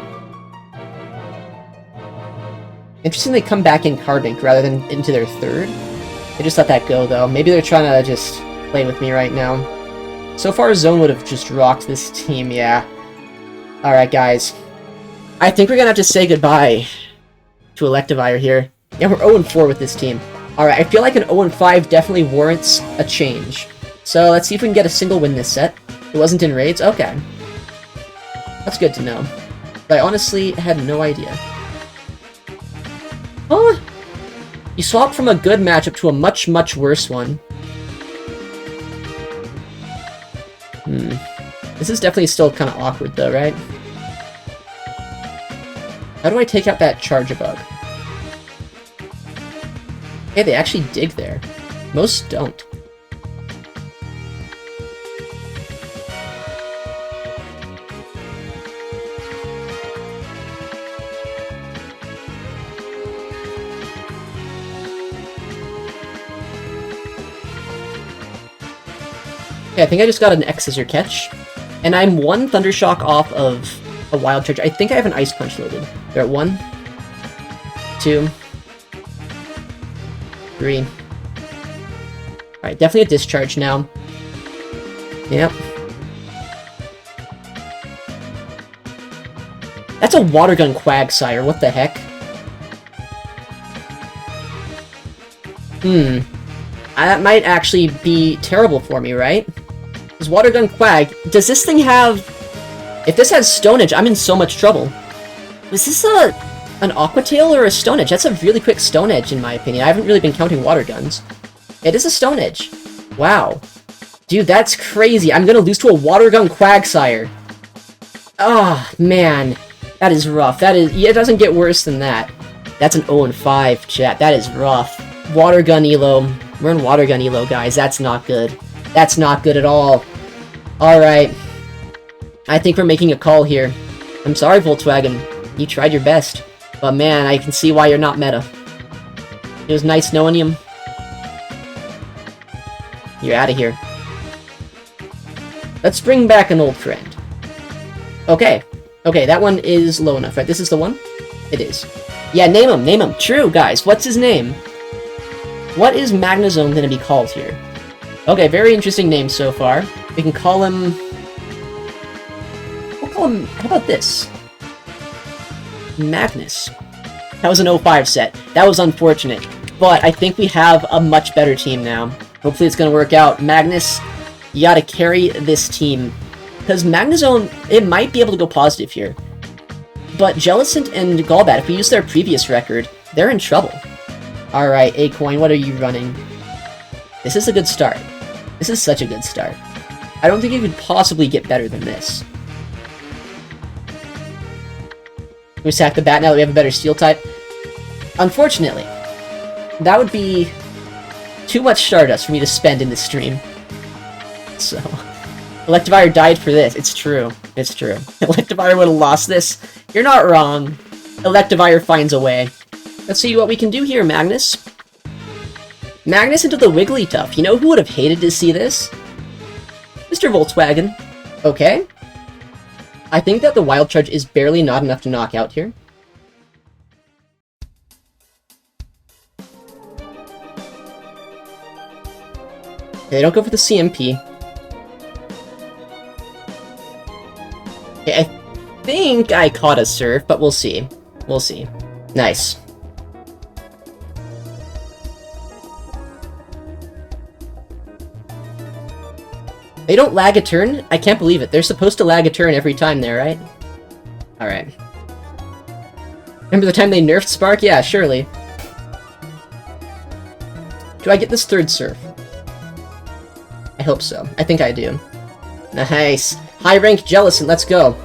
Interesting they come back in Carbink rather than into their third. They just let that go, though. Maybe they're trying to just play with me right now. So far, Zone would have just rocked this team, yeah. Alright, guys. I think we're gonna have to say goodbye to Electivire here. Yeah, we're 0-4 with this team. Alright, I feel like an 0-5 definitely warrants a change. So let's see if we can get a single win this set. It wasn't in raids? Okay. That's good to know. But I honestly had no idea. Oh! You swapped from a good matchup to a much, much worse one. This is definitely still kind of awkward, though, right? How do I take out that Charge-a-Bug? Hey, they actually dig there. Most don't. Okay, I think I just got an X-Scissor catch. And I'm 1 Thundershock off of a Wild Charge. I think I have an Ice Punch loaded. They're at 1, 2, 3. Alright, definitely a Discharge now. Yep. That's a Water Gun Quagsire, what the heck? That might actually be terrible for me, right? Because Water Gun Quag, does this thing have... If this has Stone Edge, I'm in so much trouble. Is this an Aqua Tail or a Stone Edge? That's a really quick Stone Edge, in my opinion. I haven't really been counting Water Guns. It is a Stone Edge. Wow. Dude, that's crazy. I'm gonna lose to a Water Gun Quagsire. Ah, oh, man. That is rough. That is... It doesn't get worse than that. That's an 0-5, chat. That is rough. Water Gun Elo. We're in Water Gun Elo, guys. That's not good. That's not good at all. Alright. I think we're making a call here. I'm sorry, Volkswagen. You tried your best. But man, I can see why you're not meta. It was nice knowing you. You're out of here. Let's bring back an old friend. Okay. Okay, that one is low enough, right? This is the one? It is. Yeah, name him, name him. True, guys. What's his name? What is Magnezone gonna be called here? Okay, very interesting name so far. We can call him... We'll call him... How about this? Magnus. That was an 05 set. That was unfortunate. But I think we have a much better team now. Hopefully it's gonna work out. Magnus, you gotta carry this team. Because Magnezone, it might be able to go positive here. But Jellicent and Golbat, if we use their previous record, they're in trouble. Alright, Acoin, what are you running? This is a good start. This is such a good start. I don't think you could possibly get better than this. We sack the bat now that we have a better steel type. Unfortunately, that would be too much Stardust for me to spend in this stream. So, Electivire died for this. It's true. It's true. Electivire would have lost this. You're not wrong. Electivire finds a way. Let's see what we can do here, Magnus. Magnus into the Wigglytuff. You know who would have hated to see this? Mr. Volkswagen. Okay. I think that the Wild Charge is barely not enough to knock out here. They don't go for the CMP. Okay, I think I caught a Surf, but we'll see. We'll see. Nice. They don't lag a turn? I can't believe it. They're supposed to lag a turn every time there, right? Alright. Remember the time they nerfed Spark? Yeah, surely. Do I get this third Surf? I hope so. I think I do. Nice. High rank Jellicent, let's go.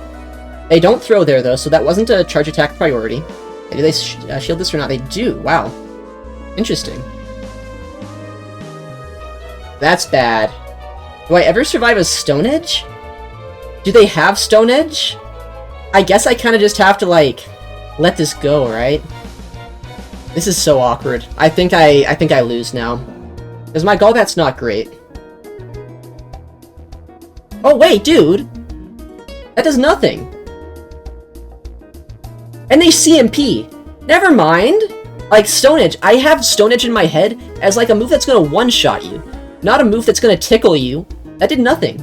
They don't throw there, though, so that wasn't a charge attack priority. Do they shield this or not? They do. Wow. Interesting. That's bad. Do I ever survive a Stone Edge? Do they have Stone Edge? I guess I kind of just have to, like, let this go, right? This is so awkward. I think I lose now. Because my Golbat's not great. Oh, wait, dude! That does nothing! And they CMP! Never mind! Like, Stone Edge. I have Stone Edge in my head as, like, a move that's gonna one-shot you. Not a move that's gonna tickle you. That did nothing.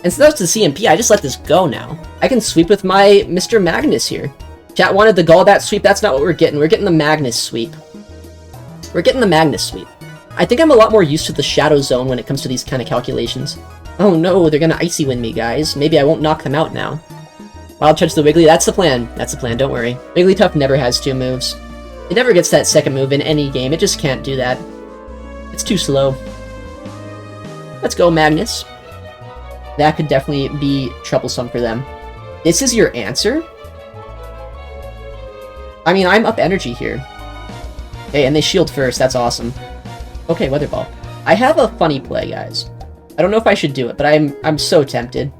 And so that's the CMP, I just let this go now. I can sweep with my Mr. Magnus here. Chat wanted the Golbat sweep, that's not what we're getting. We're getting the Magnus sweep. We're getting the Magnus sweep. I think I'm a lot more used to the Shadow Zone when it comes to these kind of calculations. Oh no, they're gonna Icy Wind me, guys. Maybe I won't knock them out now. Wild Charge the Wiggly, that's the plan. That's the plan, don't worry. Wigglytuff never has 2 moves. It never gets that second move in any game, it just can't do that. It's too slow. Let's go, Magnus. That could definitely be troublesome for them. This is your answer? I mean, I'm up energy here. Okay, and they shield first, that's awesome. Okay, Weather Ball. I have a funny play, guys. I don't know if I should do it, but I'm so tempted.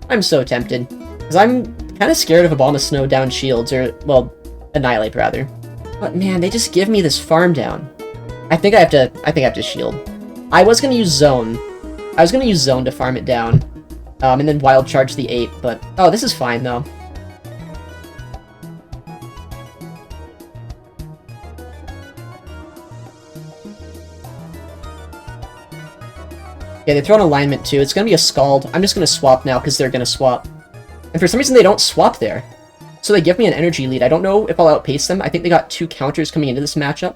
I'm so tempted. Because I'm kind of scared of Abomasnow down shields, or, well, Annihilate, rather. But man, they just give me this farm down. I think I have to shield. I was gonna use Zone. I was gonna use Zone to farm it down. And then Wild Charge the 8, but... Oh, this is fine, though. Yeah, they throw an alignment too. It's gonna be a Scald. I'm just gonna swap now because they're gonna swap. And for some reason they don't swap there. So they give me an energy lead. I don't know if I'll outpace them. I think they got 2 counters coming into this matchup.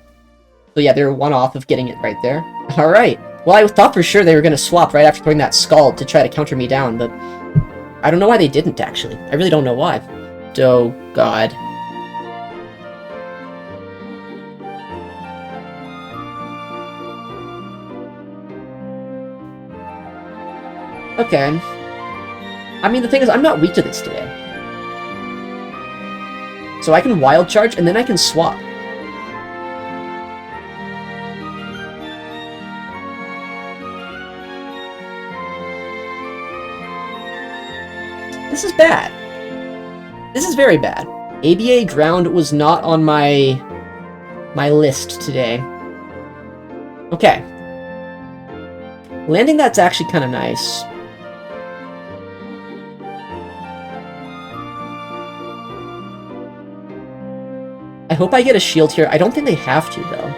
So yeah, they're 1 off of getting it right there. Alright. Well, I thought for sure they were gonna swap right after throwing that Scald to try to counter me down, but... I don't know why they didn't, actually. I really don't know why. Oh, God. Okay. I mean, the thing is, I'm not weak to this today. So I can Wild Charge, and then I can swap. This is bad. This is very bad. ABA Ground was not on my list today. Okay. Landing that's actually kind of nice. I hope I get a shield here. I don't think they have to, though.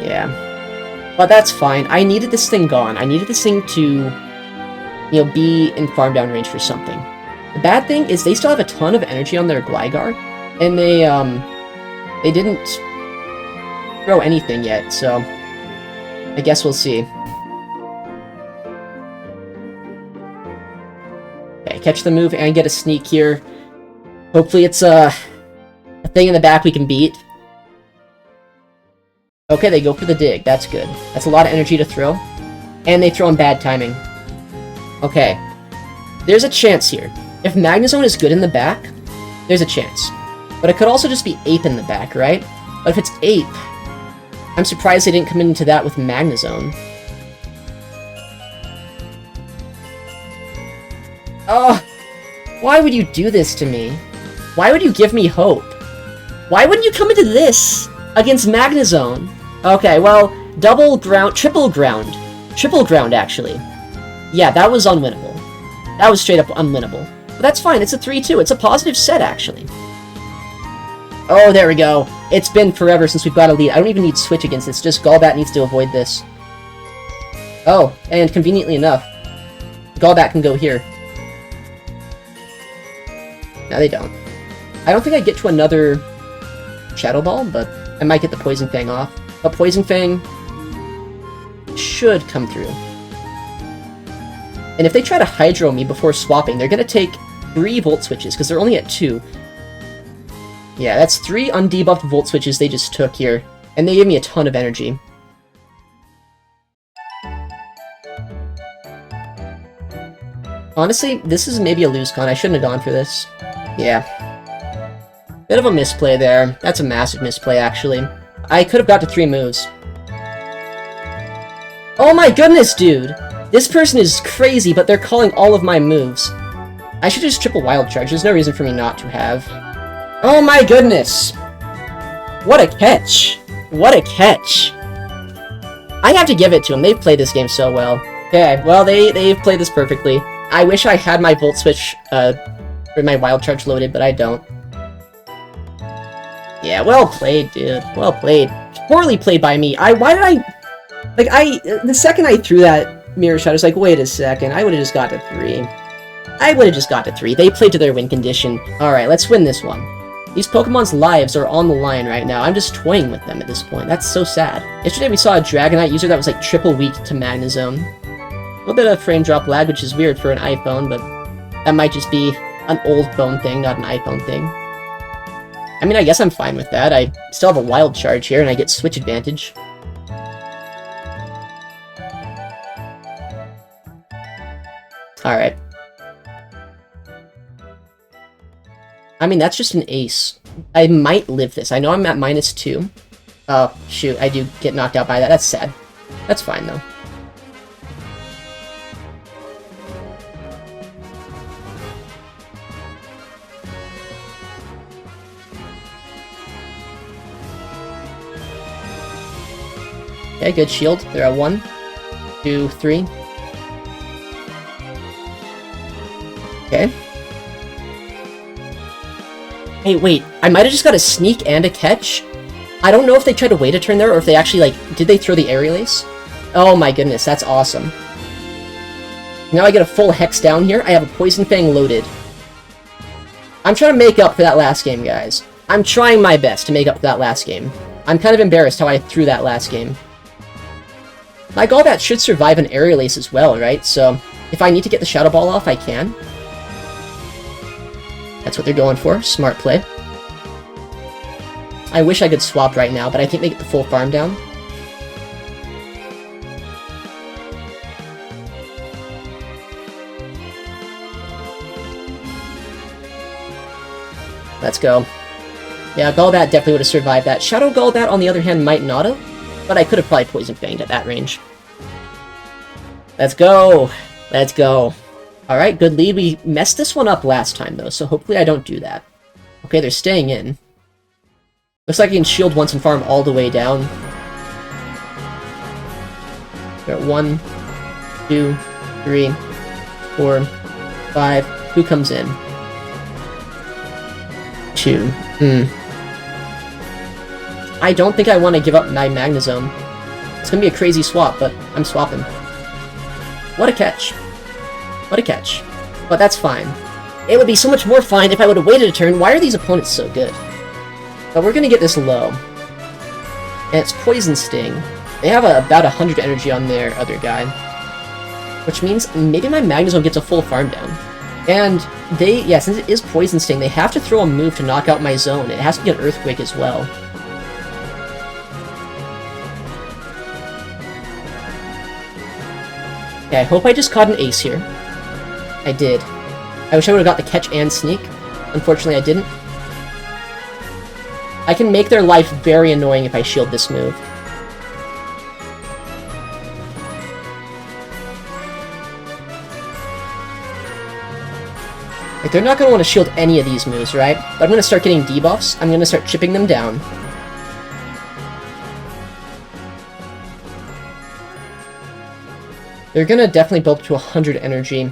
Yeah. But that's fine. I needed this thing gone. I needed this thing to, you know, be in farm down range for something. The bad thing is they still have a ton of energy on their Gligar, and they didn't throw anything yet, so I guess we'll see. Okay, catch the move and get a sneak here. Hopefully it's a thing in the back we can beat. Okay, they go for the dig. That's good. That's a lot of energy to throw. And they throw in bad timing. Okay. There's a chance here. If Magnezone is good in the back, there's a chance. But it could also just be Ape in the back, right? But if it's Ape, I'm surprised they didn't come into that with Magnezone. Oh, why would you do this to me? Why would you give me hope? Why wouldn't you come into this against Magnezone? Okay, well, double ground, triple ground, actually. Yeah, that was unwinnable. That was straight up unwinnable. But that's fine, it's a 3-2. It's a positive set, actually. Oh, there we go. It's been forever since we've got a lead. I don't even need Switch against this, just Golbat needs to avoid this. Oh, and conveniently enough, Golbat can go here. No, they don't. I don't think I get to another Shadow Ball, but I might get the Poison Fang off. But Poison Fang should come through. And if they try to Hydro me before swapping, they're going to take 3 Volt Switches, because they're only at 2. Yeah, that's 3 undebuffed Volt Switches they just took here. And they gave me a ton of energy. Honestly, this is maybe a lose con. I shouldn't have gone for this. Yeah. Bit of a misplay there. That's a massive misplay, actually. I could have got to 3 moves. Oh my goodness, dude! This person is crazy, but they're calling all of my moves. I should just triple Wild Charge. There's no reason for me not to have. Oh my goodness! What a catch! What a catch! I have to give it to them. They've played this game so well. Okay, well, they've played this perfectly. I wish I had my Volt Switch, or my Wild Charge loaded, but I don't. Yeah, well played, dude. Well played. Poorly played by me. The second I threw that Mirror Shot, I was like, wait a second, I would've just got to 3. I would've just got to 3. They played to their win condition. Alright, let's win this one. These Pokemon's lives are on the line right now. I'm just toying with them at this point. That's so sad. Yesterday we saw a Dragonite user that was like triple weak to Magnezone. A little bit of frame drop lag, which is weird for an iPhone, but that might just be an old phone thing, not an iPhone thing. I mean, I guess I'm fine with that. I still have a Wild Charge here, and I get Switch advantage. Alright. I mean, that's just an ace. I might live this. I know I'm at -2. Oh, shoot, I do get knocked out by that. That's sad. That's fine, though. Okay, good shield. They're at 1, 2, 3. Okay. Hey, wait. I might have just got a sneak and a catch? I don't know if they tried to wait a turn there, or if they actually, like... Did they throw the Aerial Ace? Oh my goodness, that's awesome. Now I get a full Hex down here. I have a Poison Fang loaded. I'm trying to make up for that last game, guys. I'm trying my best to make up for that last game. I'm kind of embarrassed how I threw that last game. My Golbat should survive an Aerial Ace as well, right? So, if I need to get the Shadow Ball off, I can. That's what they're going for. Smart play. I wish I could swap right now, but I think they get the full farm down. Let's go. Yeah, Golbat definitely would have survived that. Shadow Golbat, on the other hand, might not have, but I could have probably Poison Fanged at that range. Let's go! Let's go. Alright, good lead. We messed this one up last time, though, so hopefully I don't do that. Okay, they're staying in. Looks like I can shield once and farm all the way down. They're at 1, 2, 3, 4, 5. Who comes in? 2. I don't think I want to give up my Magnezone. It's gonna be a crazy swap, but I'm swapping. What a catch. What a catch. But that's fine. It would be so much more fine if I would have waited a turn. Why are these opponents so good? But we're gonna get this low. And it's Poison Sting. They have about 100 energy on their other guy. Which means maybe my Magnezone gets a full farm down. And they, yeah, since it is Poison Sting, they have to throw a move to knock out my zone. It has to be an Earthquake as well. Okay, I hope I just caught an ace here. I did. I wish I would have got the catch and sneak. Unfortunately, I didn't. I can make their life very annoying if I shield this move. Like, they're not going to want to shield any of these moves, right? But I'm going to start getting debuffs. I'm going to start chipping them down. They're going to definitely build up to 100 energy.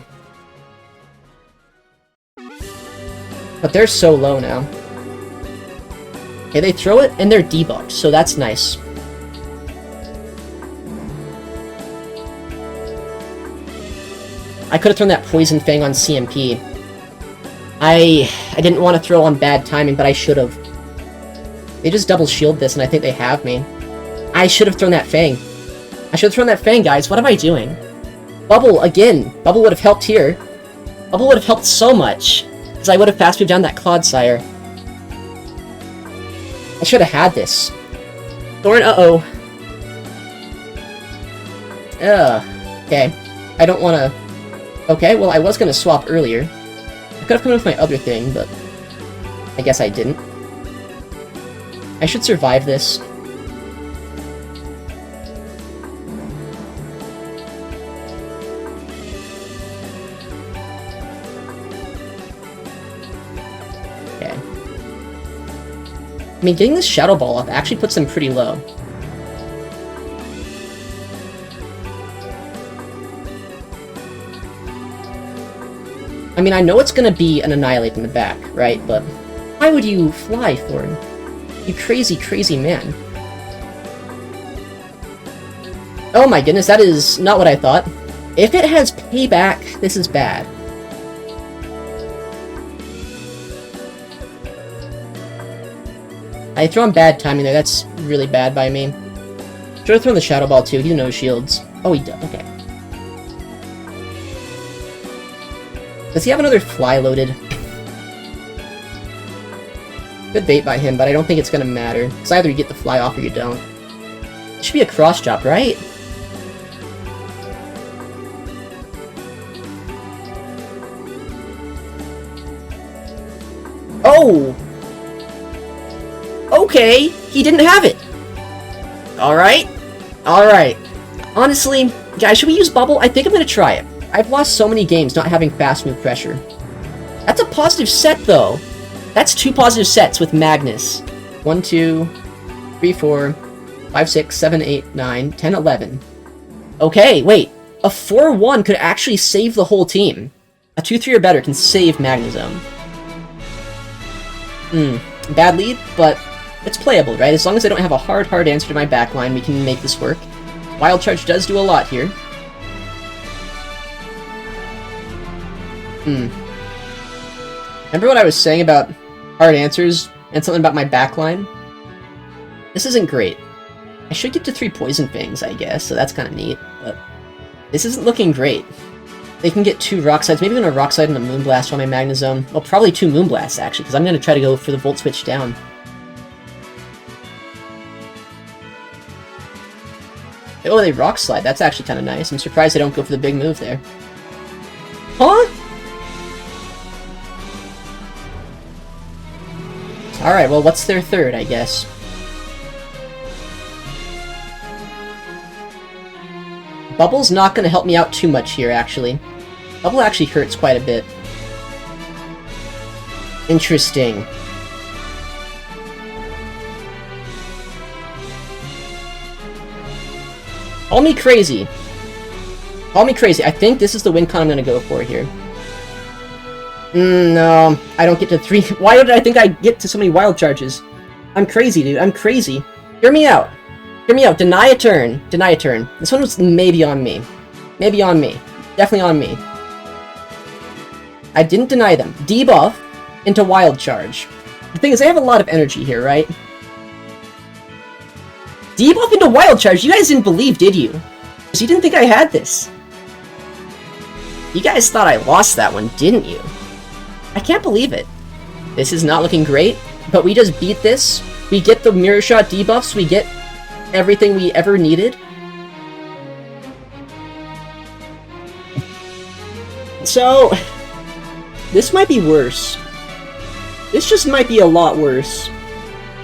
But they're so low now. Okay, they throw it, and they're debuffed, so that's nice. I could have thrown that Poison Fang on CMP. I didn't want to throw on bad timing, but I should have. They just double shield this, and I think they have me. I should have thrown that Fang. I should have thrown that Fang, guys. What am I doing? Bubble, again. Bubble would have helped here. Bubble would have helped so much, because I would have fast moved down that Clodsire. I should have had this. Thorn, uh-oh. Okay. I don't want to... Okay, well, I was going to swap earlier. I could have come in with my other thing, but... I guess I didn't. I should survive this. Okay. I mean, getting this Shadow Ball up actually puts them pretty low. I mean, I know it's gonna be an Annihilate in the back, right? But why would you fly, Thorn? You crazy, crazy man. Oh my goodness, that is not what I thought. If it has payback, this is bad. I throw on bad timing there, that's really bad by me. Should have thrown the Shadow Ball too, he knows shields. Oh, he does, okay. Does he have another fly loaded? Good bait by him, but I don't think it's gonna matter. Because either you get the fly off or you don't. It should be a cross chop, right? Oh! Okay, he didn't have it! Alright. Alright. Honestly, guys, should we use Bubble? I think I'm gonna try it. I've lost so many games not having fast move pressure. That's a positive set, though. That's 2 positive sets with Magnus. 1, 2, 3, 4, 5, 6, 7, 8, 9, 10, 11. Okay, wait. A 4-1 could actually save the whole team. A 2-3 or better can save Magnezone. Bad lead, but it's playable, right? As long as I don't have a hard answer to my backline, we can make this work. Wild Charge does do a lot here. Remember what I was saying about hard answers and something about my backline? This isn't great. I should get to 3 Poison Fangs, I guess, so that's kind of neat, but this isn't looking great. They can get 2 Rock Slides, maybe even a Rock Slide and a Moonblast on my Magnezone. Well, probably 2 Moonblasts, actually, because I'm going to try to go for the Volt Switch down. Oh, they Rock Slide. That's actually kind of nice. I'm surprised they don't go for the big move there. Huh? Alright, well, what's their third, I guess? Bubble's not going to help me out too much here, actually. Bubble actually hurts quite a bit. Interesting. Call me crazy. Call me crazy. I think this is the win con I'm going to go for here. No, I don't get to 3. Why did I think I get to so many wild charges? I'm crazy, dude. I'm crazy. Hear me out. Hear me out. Deny a turn. Deny a turn. This one was maybe on me. Maybe on me. Definitely on me. I didn't deny them. Debuff into wild charge. The thing is, I have a lot of energy here, right? Debuff into wild charge? You guys didn't believe, did you? Because you didn't think I had this. You guys thought I lost that one, didn't you? I can't believe it. This is not looking great, but we just beat this. We get the Mirror Shot debuffs, we get everything we ever needed. So, this might be worse. This just might be a lot worse.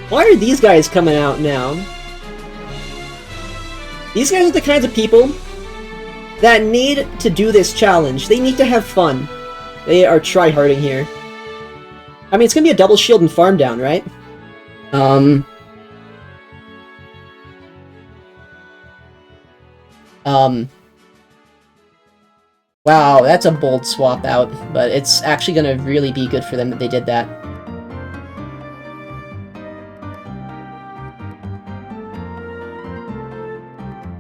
Why are these guys coming out now? These guys are the kinds of people that need to do this challenge. They need to have fun. They are tryharding here. I mean, it's gonna be a double shield and farm down, right? Wow, that's a bold swap out, but it's actually gonna really be good for them that they did that.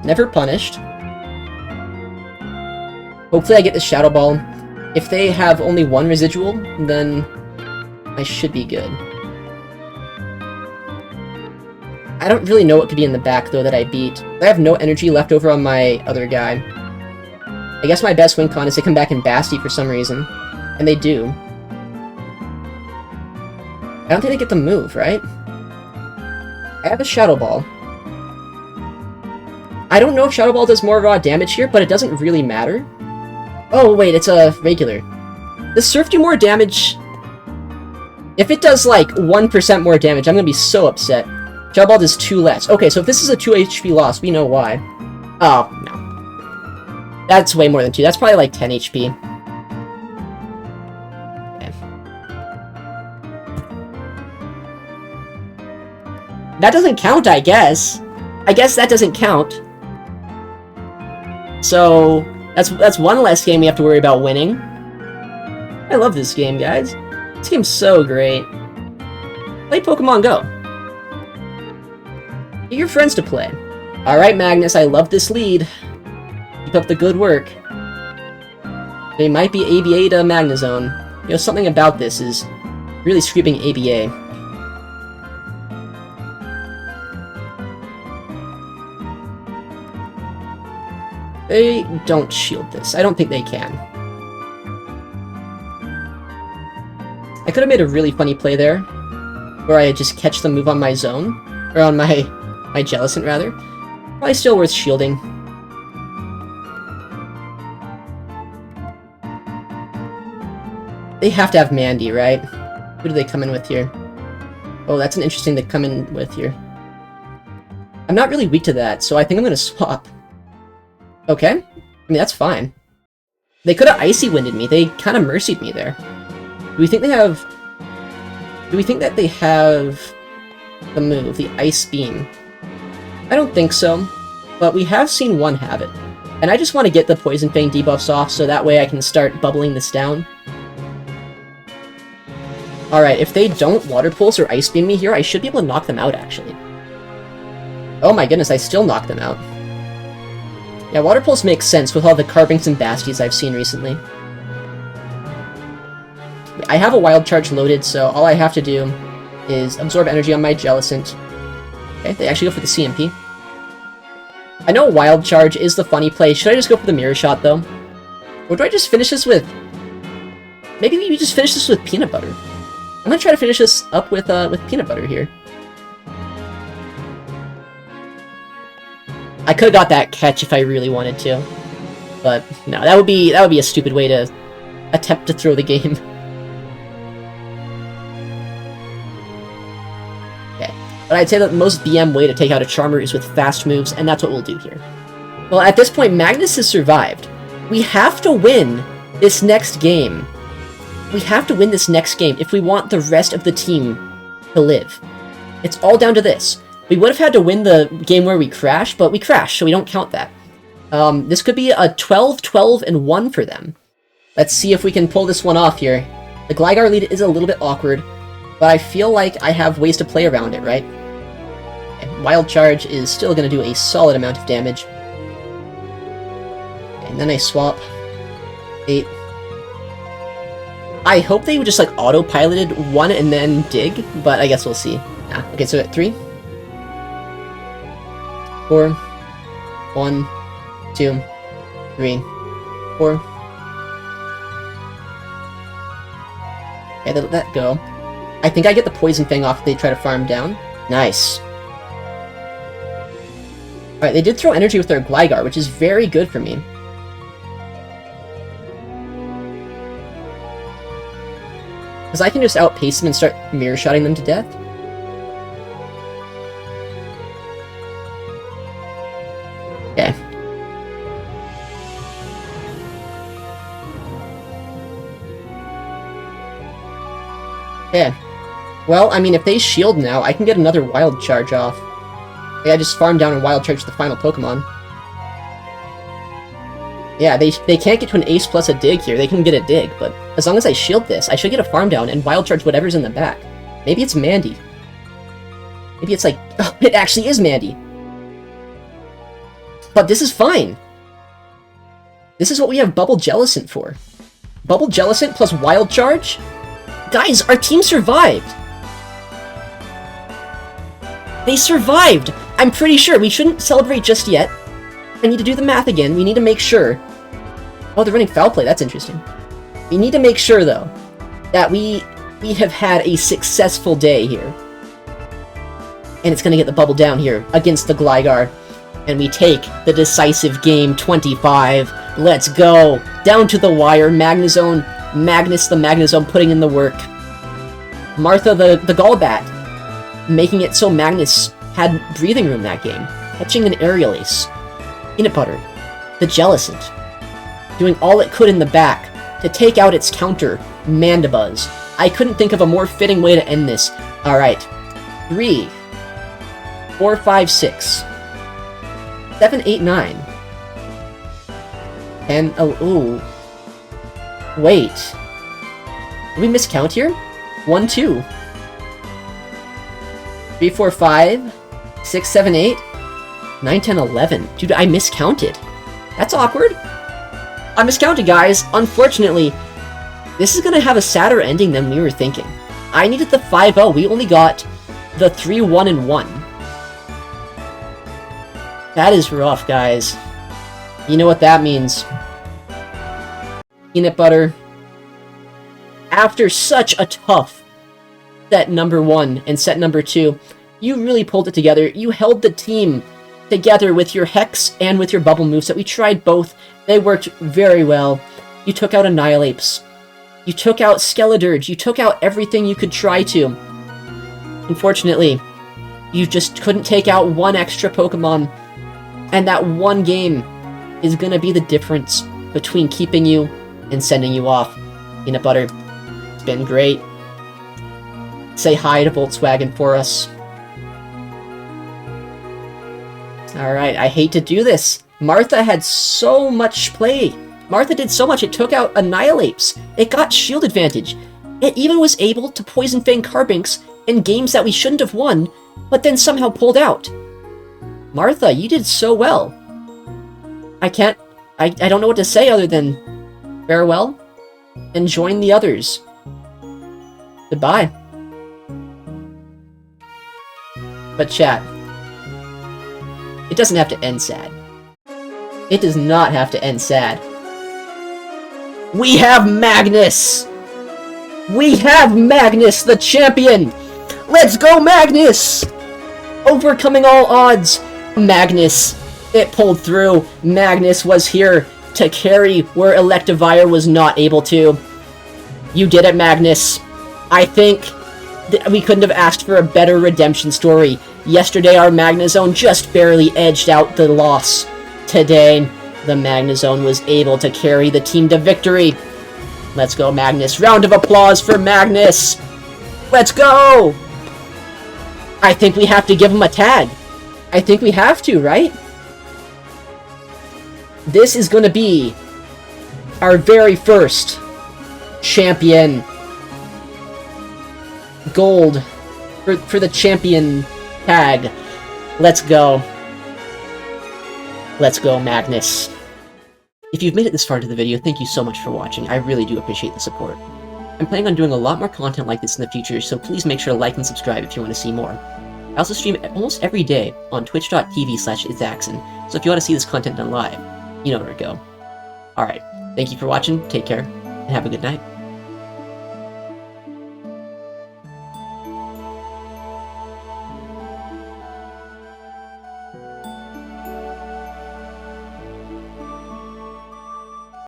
Never punished. Hopefully I get the Shadow Ball. If they have only one residual, then I should be good. I don't really know what could be in the back, though, that I beat. I have no energy left over on my other guy. I guess my best win con is to come back in Basti for some reason. And they do. I don't think they get the move, right? I have a Shadow Ball. I don't know if Shadow Ball does more raw damage here, but it doesn't really matter. Oh, wait, it's a regular. Does Surf do more damage? If it does, like, 1% more damage, I'm gonna be so upset. Shadow Ball does 2 less. Okay, so if this is a 2 HP loss, we know why. Oh, no. That's way more than 2. That's probably like 10 HP. Okay. That doesn't count, I guess. I guess that doesn't count. So, that's one less game we have to worry about winning. I love this game, guys. This game's so great. Play Pokemon Go. Get your friends to play. Alright, Magnus, I love this lead. Keep up the good work. They might be ABA to Magnezone. You know, something about this is really screaming ABA. They don't shield this. I don't think they can. I could have made a really funny play there, where I just catch the move on my zone, or on my Jellicent, rather. Probably still worth shielding. They have to have Mandy, right? Who do they come in with here? Oh, that's an interesting to come in with here. I'm not really weak to that, so I think I'm gonna swap. Okay. I mean, that's fine. They could have Icy Winded me. They kind of mercied me there. Do we think they have... Do we think that they have the move, the Ice Beam? I don't think so, but we have seen one have it. And I just want to get the Poison Fang debuffs off so that way I can start bubbling this down. Alright, if they don't Water Pulse or Ice Beam me here, I should be able to knock them out, actually. Oh my goodness, I still knocked them out. Yeah, Water Pulse makes sense with all the Carpings and Basties I've seen recently. I have a Wild Charge loaded, so all I have to do is absorb energy on my Jellicent. Okay, they actually go for the CMP. I know Wild Charge is the funny play. Should I just go for the Mirror Shot, though? Or do I just finish this with... Maybe we just finish this with Peanut Butter. I'm gonna try to finish this up with Peanut Butter here. I could've got that catch if I really wanted to. But, no, that would be a stupid way to attempt to throw the game. Okay. But I'd say that the most BM way to take out a Charmer is with fast moves, and that's what we'll do here. Well, at this point, Magnus has survived. We have to win this next game. We have to win this next game if we want the rest of the team to live. It's all down to this. We would have had to win the game where we crashed, but we crashed, so we don't count that. This could be a 12-12-1 for them. Let's see if we can pull this one off here. The Gligar lead is a little bit awkward, but I feel like I have ways to play around it, right? Okay, Wild Charge is still going to do a solid amount of damage. And then I swap. 8. I hope they just, like, autopiloted 1 and then dig, but I guess we'll see. Ah, okay, so at 3. 4. 1. 2. 3. 4. Okay, they let that go. I think I get the Poison Fang off if they try to farm down. Nice. Alright, they did throw energy with their Gligar, which is very good for me. Because I can just outpace them and start mirror-shotting them to death. Okay. Okay. Well, I mean, if they shield now, I can get another wild charge off. I just farm down and wild charge the final Pokemon. Yeah, they can't get to an ace plus a dig here. They can get a dig, but as long as I shield this, I should get a farm down and wild charge whatever's in the back. Maybe it's Mandy. Maybe it's like... Oh, it actually is Mandy! But this is fine! This is what we have Bubble Jellicent for. Bubble Jellicent plus wild charge? Guys, our team survived! They survived! I'm pretty sure. We shouldn't celebrate just yet. I need to do the math again. We need to make sure... Oh, they're running foul play. That's interesting. We need to make sure, though, that we have had a successful day here. And it's going to get the bubble down here against the Gligar. And we take the decisive game, 25. Let's go! Down to the wire. Magnezone. Magnus the Magnezone putting in the work. Martha the Golbat, making it so Magnus had breathing room that game. Catching an Aerial Ace. Peanut Butter, the Jellicent, doing all it could in the back to take out its counter, Mandibuzz. I couldn't think of a more fitting way to end this. Alright. 3, 4, 5, 6, 7, 8, 9. And, oh, wait. Did we miscount here? 1, 2. 3, 4, 5, 6, 7, 8. 9, 10, 11. Dude, I miscounted. That's awkward. I miscounted, guys. Unfortunately, this is going to have a sadder ending than we were thinking. I needed the 5-0. We only got the 3-1 and 1. That is rough, guys. You know what that means. Peanut Butter. After such a tough set number 1 and set number 2, you really pulled it together. You held the team together with your Hex and with your Bubble moveset. We tried both. They worked very well. You took out Annihilapes. You took out Skeledirge. You took out everything you could try to. Unfortunately, you just couldn't take out one extra Pokemon. And that one game is going to be the difference between keeping you and sending you off. Peanut Butter, it's been great. Say hi to Volkswagen for us. Alright, I hate to do this. Martha had so much play. Martha did so much. It took out Annihilapes. It got shield advantage. It even was able to Poison Fang Carbinx in games that we shouldn't have won, but then somehow pulled out. Martha, you did so well. I don't know what to say other than farewell and join the others. Goodbye. But chat, it doesn't have to end sad. It does not have to end sad. We have Magnus! We have Magnus, the champion! Let's go, Magnus! Overcoming all odds. Magnus, it pulled through. Magnus was here to carry where Electivire was not able to. You did it, Magnus. I think we couldn't have asked for a better redemption story. Yesterday, our Magnezone just barely edged out the loss. Today, the Magnezone was able to carry the team to victory. Let's go, Magnus. Round of applause for Magnus. Let's go! I think we have to give him a tag. I think we have to, right? This is going to be our very first champion gold for the champion tag. Let's go. Let's go, Magnus. If you've made it this far into the video, thank you so much for watching. I really do appreciate the support. I'm planning on doing a lot more content like this in the future, so please make sure to like and subscribe if you want to see more. I also stream almost every day on twitch.tv/itsaxon, so if you want to see this content done live, you know where to go. Alright, thank you for watching, take care, and have a good night.